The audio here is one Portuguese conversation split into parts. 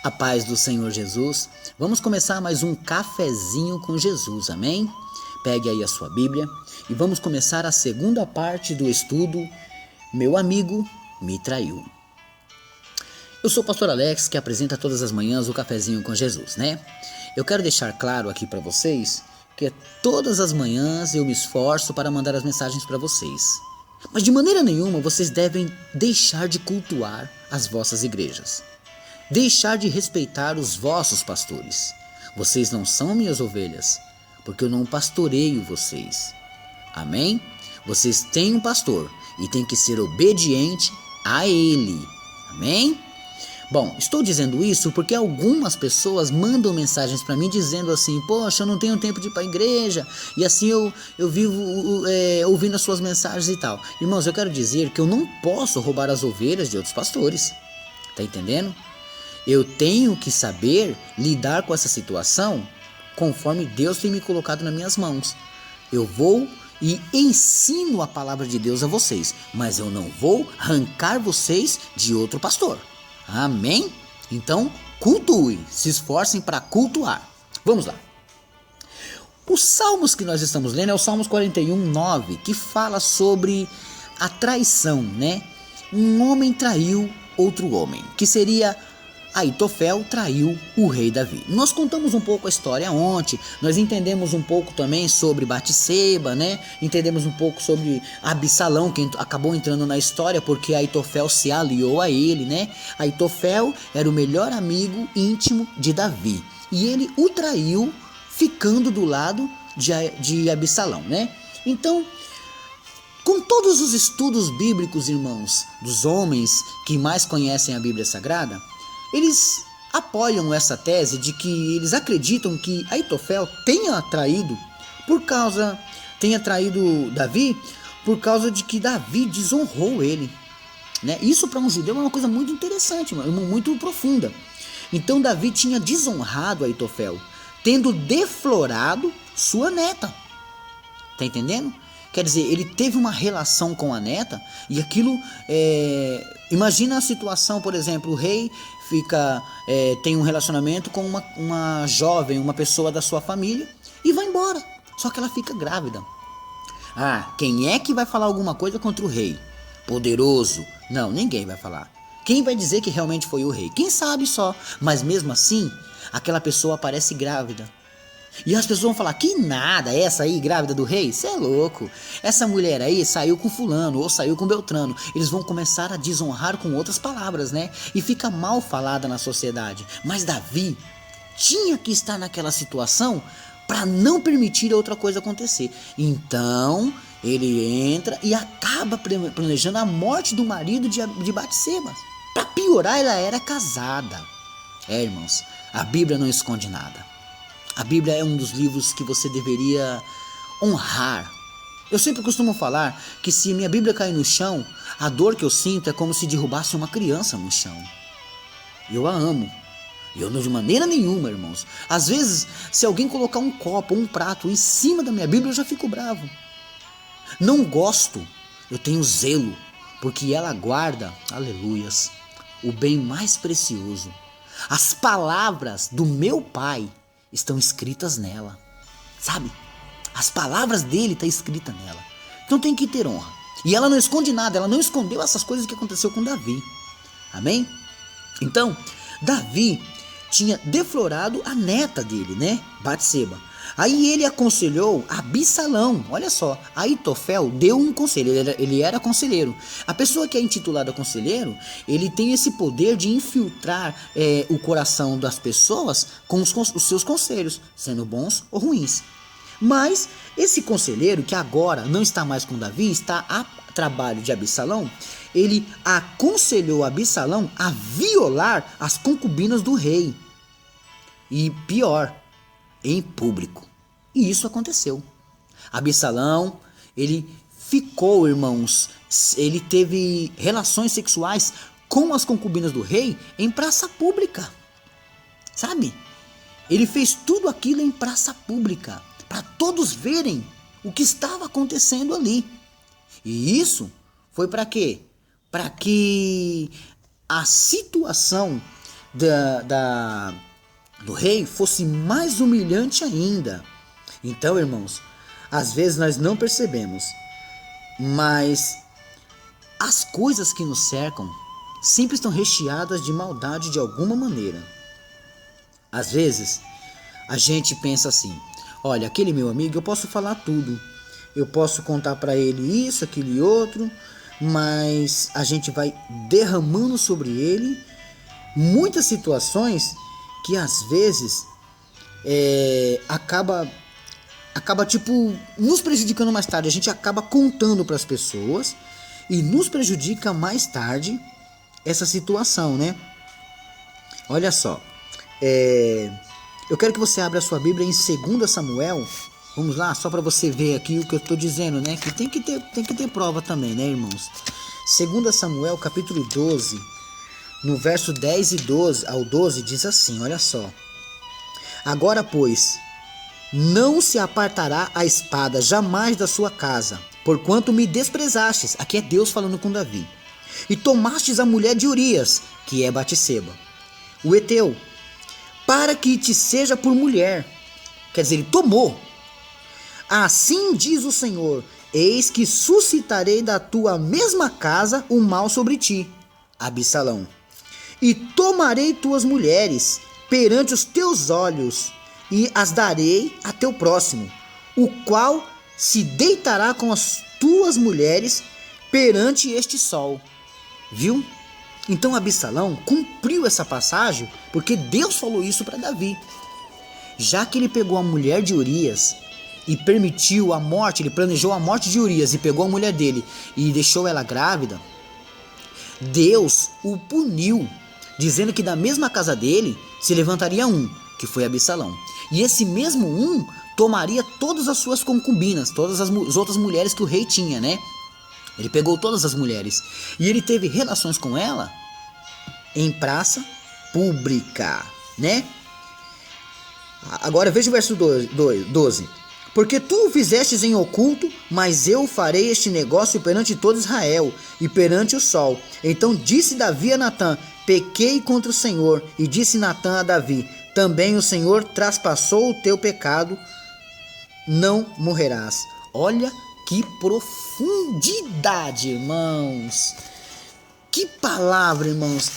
A paz do Senhor Jesus. Vamos começar mais um cafezinho com Jesus, amém? Pegue aí a sua Bíblia e vamos começar a segunda parte do estudo Meu Amigo Me Traiu. Eu sou o pastor Alex, que apresenta todas as manhãs o cafezinho com Jesus, né? Eu quero deixar claro aqui para vocês que todas as manhãs eu me esforço para mandar as mensagens para vocês. Mas de maneira nenhuma vocês devem deixar de cultuar as vossas igrejas. Deixar de respeitar os vossos pastores. Vocês não são minhas ovelhas, porque eu não pastoreio vocês. Amém? Vocês têm um pastor e têm que ser obediente a ele. Amém? Bom, estou dizendo isso porque algumas pessoas mandam mensagens para mim dizendo assim: poxa, eu não tenho tempo de ir para a igreja, e assim eu vivo ouvindo as suas mensagens e tal. Irmãos, eu quero dizer que eu não posso roubar as ovelhas de outros pastores. Tá entendendo? Eu tenho que saber lidar com essa situação conforme Deus tem me colocado nas minhas mãos. Eu vou e ensino a palavra de Deus a vocês, mas eu não vou arrancar vocês de outro pastor. Amém? Então, cultuem, se esforcem para cultuar. Vamos lá. Os salmos que nós estamos lendo é o Salmos 41:9, que fala sobre a traição, né? Um homem traiu outro homem, que seria Aitofel traiu o rei Davi. Nós contamos um pouco a história ontem, nós entendemos um pouco também sobre Batseba, né? Entendemos um pouco sobre Absalão, que acabou entrando na história porque Aitofel se aliou a ele, né? Aitofel era o melhor amigo íntimo de Davi e ele o traiu ficando do lado de Absalão, né? Então, com todos os estudos bíblicos, irmãos, dos homens que mais conhecem a Bíblia Sagrada, eles apoiam essa tese de que eles acreditam que Aitofel tenha traído Davi por causa de que Davi desonrou ele, né? Isso para um judeu é uma coisa muito interessante, muito profunda. Então Davi tinha desonrado Aitofel, tendo deflorado sua neta. Tá entendendo? Quer dizer, ele teve uma relação com a neta e aquilo... Imagina a situação, por exemplo, o rei tem um relacionamento com uma jovem, uma pessoa da sua família e vai embora. Só que ela fica grávida. Ah, quem é que vai falar alguma coisa contra o rei? Poderoso? Não, ninguém vai falar. Quem vai dizer que realmente foi o rei? Quem sabe só. Mas mesmo assim, aquela pessoa aparece grávida. E as pessoas vão falar: que nada, essa aí grávida do rei? Você é louco. Essa mulher aí saiu com fulano ou saiu com Beltrano. Eles vão começar a desonrar com outras palavras, né? E fica mal falada na sociedade. Mas Davi tinha que estar naquela situação para não permitir outra coisa acontecer. Então ele entra e acaba planejando a morte do marido de Batseba. Para piorar, ela era casada. Irmãos, a Bíblia não esconde nada. A Bíblia é um dos livros que você deveria honrar. Eu sempre costumo falar que se minha Bíblia cair no chão, a dor que eu sinto é como se derrubasse uma criança no chão. Eu a amo. Eu não, de maneira nenhuma, irmãos. Às vezes, se alguém colocar um copo ou um prato em cima da minha Bíblia, eu já fico bravo. Não gosto. Eu tenho zelo, porque ela guarda, aleluias, o bem mais precioso. As palavras do meu Pai estão escritas nela, sabe? As palavras dele estão escritas nela. Então tem que ter honra. E ela não esconde nada, ela não escondeu essas coisas que aconteceu com Davi. Amém? Então, Davi tinha deflorado a neta dele, né? Batseba. Aí ele aconselhou Absalão. Olha só, Aitofel deu um conselho, ele era conselheiro. A pessoa que é intitulada conselheiro, ele tem esse poder de infiltrar o coração das pessoas com os seus conselhos, sendo bons ou ruins. Mas esse conselheiro, que agora não está mais com Davi, está a trabalho de Absalão, ele aconselhou Absalão a violar as concubinas do rei. E pior, em público. E isso aconteceu. Absalão, ele ficou, irmãos, ele teve relações sexuais com as concubinas do rei em praça pública. Sabe? Ele fez tudo aquilo em praça pública, para todos verem o que estava acontecendo ali. E isso foi para quê? Para que a situação do rei fosse mais humilhante ainda. Então, irmãos, às vezes nós não percebemos, mas as coisas que nos cercam sempre estão recheadas de maldade de alguma maneira. Às vezes, a gente pensa assim: olha, aquele meu amigo, eu posso falar tudo, eu posso contar para ele isso, aquilo e outro, mas a gente vai derramando sobre ele muitas situações que às vezes acaba tipo nos prejudicando mais tarde. A gente acaba contando para as pessoas e nos prejudica mais tarde essa situação, né? Olha só, eu quero que você abra a sua Bíblia em 2 Samuel. Vamos lá, só para você ver aqui o que eu estou dizendo, né? Que tem que ter prova também, né, irmãos? 2 Samuel, capítulo 12, no verso 10 e 12 ao 12, diz assim, olha só. Agora, pois, não se apartará a espada jamais da sua casa, porquanto me desprezastes. Aqui é Deus falando com Davi. E tomastes a mulher de Urias, que é Batseba, o Eteu, para que te seja por mulher. Quer dizer, ele tomou. Assim diz o Senhor: eis que suscitarei da tua mesma casa o mal sobre ti, Absalão, e tomarei tuas mulheres perante os teus olhos, e as darei a teu próximo, o qual se deitará com as tuas mulheres perante este sol. Viu? Então Absalão cumpriu essa passagem porque Deus falou isso para Davi. Já que ele pegou a mulher de Urias e permitiu a morte, ele planejou a morte de Urias e pegou a mulher dele e deixou ela grávida, Deus o puniu, dizendo que da mesma casa dele se levantaria um, que foi Absalão. E esse mesmo um tomaria todas as suas concubinas, todas as outras mulheres que o rei tinha, né? Ele pegou todas as mulheres e ele teve relações com ela em praça pública, né? Agora veja o verso 12. Porque tu o fizestes em oculto, mas eu farei este negócio perante todo Israel e perante o sol. Então disse Davi a Natã: pequei contra o Senhor. E disse Natã a Davi: também o Senhor traspassou o teu pecado, não morrerás. Olha que profundidade, irmãos. Que palavra, irmãos.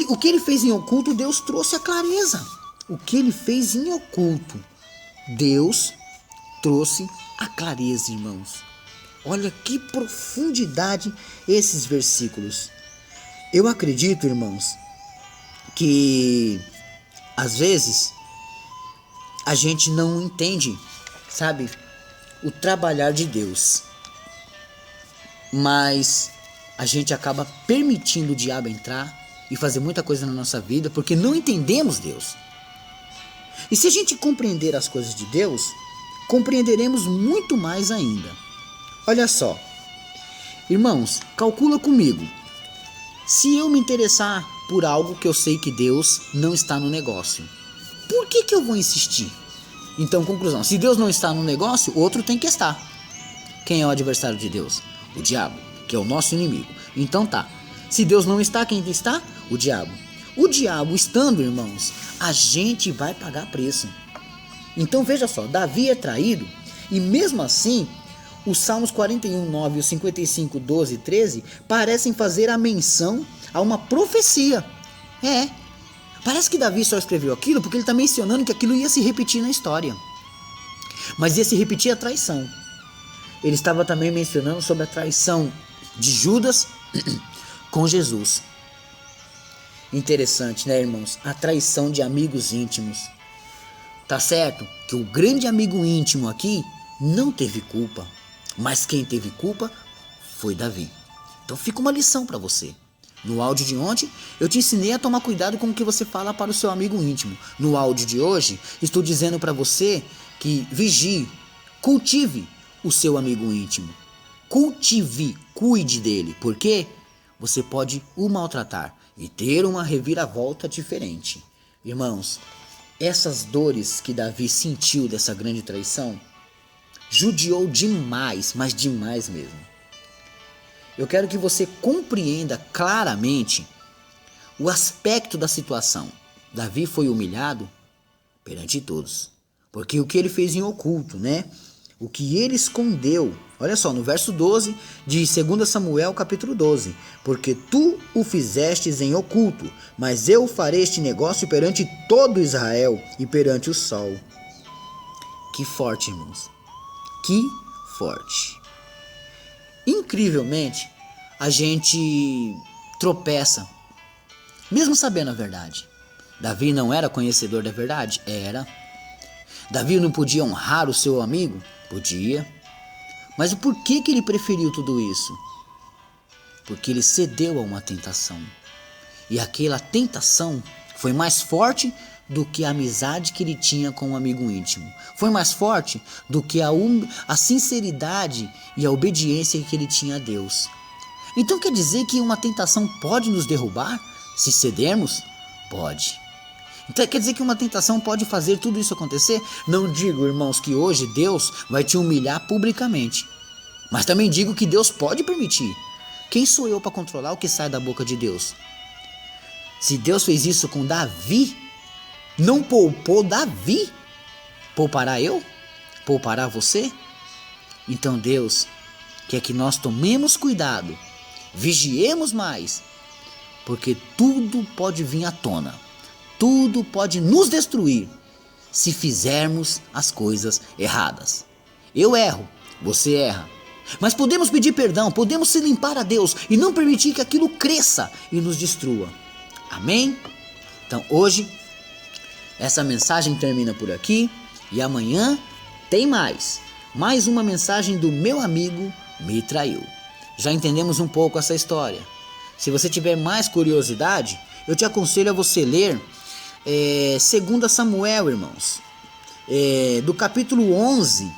O que ele fez em oculto, Deus trouxe a clareza. O que ele fez em oculto, Deus trouxe a clareza, irmãos. Olha que profundidade esses versículos. Eu acredito, irmãos, que às vezes a gente não entende, sabe, o trabalhar de Deus, mas a gente acaba permitindo o diabo entrar e fazer muita coisa na nossa vida porque não entendemos Deus. E se a gente compreender as coisas de Deus, compreenderemos muito mais ainda. Olha só, irmãos, calcula comigo. Se eu me interessar por algo que eu sei que Deus não está no negócio, por que eu vou insistir? Então, conclusão, se Deus não está no negócio, outro tem que estar. Quem é o adversário de Deus? O diabo, que é o nosso inimigo. Então tá, se Deus não está, quem está? O diabo. O diabo estando, irmãos, a gente vai pagar preço. Então veja só, Davi é traído e mesmo assim os Salmos 41, 9 e os 55, 12 e 13 parecem fazer a menção a uma profecia. Parece que Davi só escreveu aquilo porque ele está mencionando que aquilo ia se repetir na história. Mas ia se repetir a traição. Ele estava também mencionando sobre a traição de Judas com Jesus. Interessante, né, irmãos? A traição de amigos íntimos. Tá certo que o grande amigo íntimo aqui não teve culpa, mas quem teve culpa foi Davi. Então fica uma lição para você. No áudio de ontem, eu te ensinei a tomar cuidado com o que você fala para o seu amigo íntimo. No áudio de hoje, estou dizendo para você que vigie, cultive o seu amigo íntimo. Cultive, cuide dele, porque você pode o maltratar e ter uma reviravolta diferente. Irmãos, essas dores que Davi sentiu dessa grande traição, judiou demais, mas demais mesmo. Eu quero que você compreenda claramente o aspecto da situação. Davi foi humilhado perante todos, porque o que ele fez em oculto, né? O que ele escondeu. Olha só, no verso 12 de 2 Samuel, capítulo 12. Porque tu o fizestes em oculto, mas eu farei este negócio perante todo Israel e perante o sol. Que forte, irmãos. Que forte. Incrivelmente, a gente tropeça, mesmo sabendo a verdade. Davi não era conhecedor da verdade? Era. Davi não podia honrar o seu amigo? Podia. Mas o porquê que ele preferiu tudo isso? Porque ele cedeu a uma tentação. E aquela tentação foi mais forte do que a amizade que ele tinha com um amigo íntimo. Foi mais forte do que a sinceridade e a obediência que ele tinha a Deus. Então quer dizer que uma tentação pode nos derrubar se cedermos? Pode. Então quer dizer que uma tentação pode fazer tudo isso acontecer? Não digo, irmãos, que hoje Deus vai te humilhar publicamente. Mas também digo que Deus pode permitir. Quem sou eu para controlar o que sai da boca de Deus? Se Deus fez isso com Davi, não poupou Davi, poupará eu? Poupará você? Então Deus quer que nós tomemos cuidado, vigiemos mais, porque tudo pode vir à tona. Tudo pode nos destruir se fizermos as coisas erradas. Eu erro, você erra. Mas podemos pedir perdão, podemos se limpar a Deus e não permitir que aquilo cresça e nos destrua. Amém? Então hoje, essa mensagem termina por aqui e amanhã tem mais. Mais uma mensagem do meu amigo me traiu. Já entendemos um pouco essa história. Se você tiver mais curiosidade, eu te aconselho a você ler 2 Samuel, irmãos, do capítulo 11,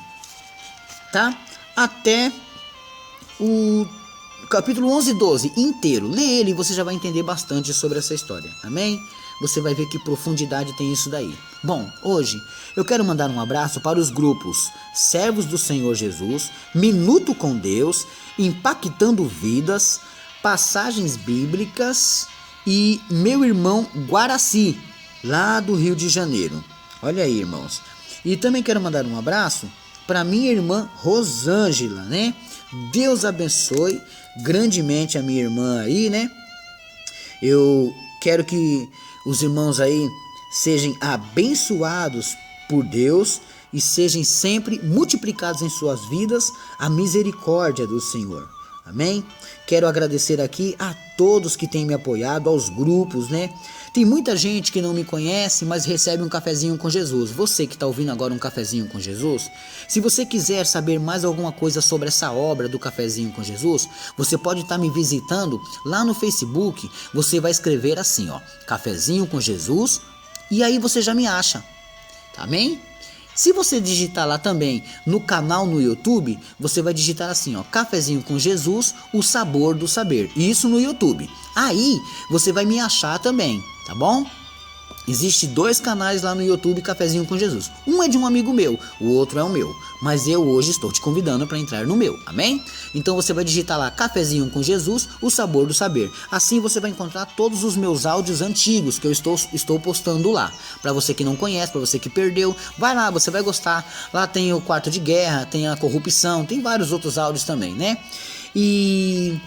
tá? Até o capítulo 11 e 12 inteiro. Lê ele e você já vai entender bastante sobre essa história, amém? Você vai ver que profundidade tem isso daí. Bom, hoje eu quero mandar um abraço para os grupos Servos do Senhor Jesus, Minuto com Deus, Impactando Vidas, Passagens Bíblicas e meu irmão Guaraci, lá do Rio de Janeiro. Olha aí, irmãos. E também quero mandar um abraço para minha irmã Rosângela, né? Deus abençoe grandemente a minha irmã aí, né? Eu quero que os irmãos aí sejam abençoados por Deus e sejam sempre multiplicados em suas vidas a misericórdia do Senhor. Amém? Quero agradecer aqui a todos que têm me apoiado, aos grupos, né? Tem muita gente que não me conhece, mas recebe um cafezinho com Jesus. Você que está ouvindo agora um cafezinho com Jesus, se você quiser saber mais alguma coisa sobre essa obra do cafezinho com Jesus, você pode estar me visitando lá no Facebook. Você vai escrever assim, ó, cafezinho com Jesus, e aí você já me acha. Amém? Se você digitar lá também no canal no YouTube, você vai digitar assim, ó, Cafezinho com Jesus, o sabor do saber. Isso no YouTube. Aí você vai me achar também, tá bom? Existe 2 canais lá no YouTube, Cafezinho com Jesus. Um é de um amigo meu, o outro é o meu. Mas eu hoje estou te convidando para entrar no meu, amém? Então você vai digitar lá, Cafezinho com Jesus, o sabor do saber. Assim você vai encontrar todos os meus áudios antigos que eu estou postando lá. Para você que não conhece, para você que perdeu, vai lá, você vai gostar. Lá tem o quarto de guerra, tem a corrupção, tem vários outros áudios também, né? E...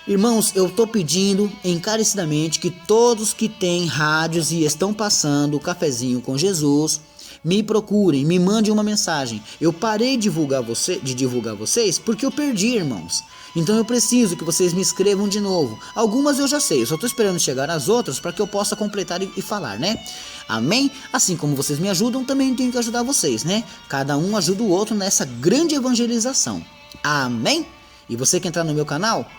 irmãos, eu estou pedindo encarecidamente que todos que têm rádios e estão passando o Cafezinho com Jesus, me procurem, me mandem uma mensagem. Eu parei de divulgar vocês porque eu perdi, irmãos. Então eu preciso que vocês me escrevam de novo. Algumas eu já sei, eu só estou esperando chegar as outras para que eu possa completar e falar, né? Amém? Assim como vocês me ajudam, também tenho que ajudar vocês, né? Cada um ajuda o outro nessa grande evangelização. Amém? E você que entrar no meu canal,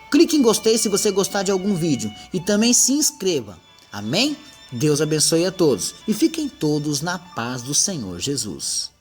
clique em gostei se você gostar de algum vídeo e também se inscreva. Amém? Deus abençoe a todos e fiquem todos na paz do Senhor Jesus.